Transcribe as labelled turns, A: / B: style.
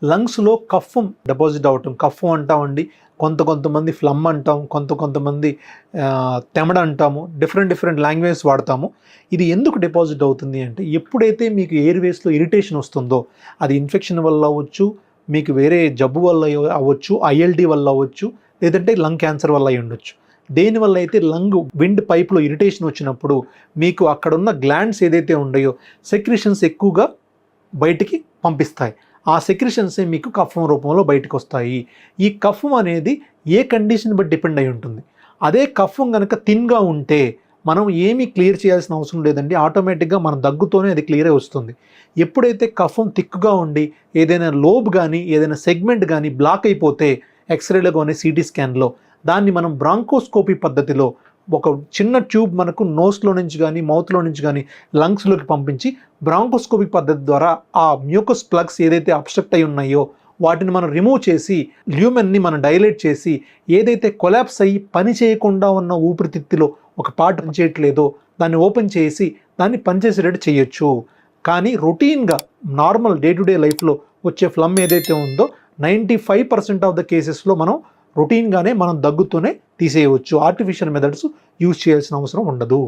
A: లంగ్స్లో కఫం డిపాజిట్ అవటం, కఫం అంటామండి, కొంతమంది ఫ్లమ్ అంటాం, కొంతమంది తెమడ అంటాము, డిఫరెంట్ లాంగ్వేజెస్ వాడతాము. ఇది ఎందుకు డిపాజిట్ అవుతుంది అంటే, ఎప్పుడైతే మీకు ఎయిర్వేస్లో ఇరిటేషన్ వస్తుందో, అది ఇన్ఫెక్షన్ వల్ల అవ్వచ్చు, మీకు వేరే జబ్బు వల్ల అవ్వచ్చు, ఐఎల్డి వల్ల అవ్వచ్చు, లేదంటే లంగ్ క్యాన్సర్ వల్ల అయి ఉండొచ్చు. దేనివల్ల అయితే లంగ్ విండ్ పైప్లో ఇరిటేషన్ వచ్చినప్పుడు మీకు అక్కడున్న గ్లాండ్స్ ఏదైతే ఉన్నాయో సెక్రిషన్స్ ఎక్కువగా బయటికి పంపిస్తాయి. ఆ సెక్రిషన్సే మీకు కఫం రూపంలో బయటకు వస్తాయి. ఈ కఫం అనేది ఏ కండిషన్ బట్టి డిపెండ్ అయి ఉంటుంది. అదే కఫం కనుక థిన్గా ఉంటే మనం ఏమీ క్లియర్ చేయాల్సిన అవసరం లేదండి, ఆటోమేటిక్గా మన దగ్గుతోనే అది క్లియర్ అయి వస్తుంది. ఎప్పుడైతే కఫం థిక్గా ఉండి ఏదైనా లోబ్ కానీ ఏదైనా సెగ్మెంట్ కానీ బ్లాక్ అయిపోతే ఎక్స్రేలో కానీ సిటీ స్కాన్లో దాన్ని మనం బ్రాంకోస్కోపీ పద్ధతిలో ఒక చిన్న ట్యూబ్ మనకు నోస్లో నుంచి కానీ మౌత్లో నుంచి కానీ లంగ్స్లోకి పంపించి బ్రాంకోస్కోపిక్ పద్ధతి ద్వారా ఆ మ్యూకస్ ప్లగ్స్ ఏదైతే అబ్స్ట్రక్ట్ అయి ఉన్నాయో వాటిని మనం రిమూవ్ చేసి ల్యూమెన్ని మనం డైలేట్ చేసి ఏదైతే కొలాప్స్ అయ్యి పని చేయకుండా ఉన్న ఊపిరితిత్తులో ఒక పార్ట్ పనిచేయట్లేదో దాన్ని ఓపెన్ చేసి దాన్ని పనిచేసేటట్టు చేయొచ్చు. కానీ రొటీన్గా నార్మల్ డే టు డే లైఫ్లో వచ్చే ఫ్లమ్ ఏదైతే ఉందో 95% ఆఫ్ ద కేసెస్లో మనం రొటీన్గానే మనం దగ్గుతూనే తీసేయవచ్చు. ఆర్టిఫిషియల్ మెథడ్స్ యూజ్ చేయాల్సిన అవసరం ఉండదు.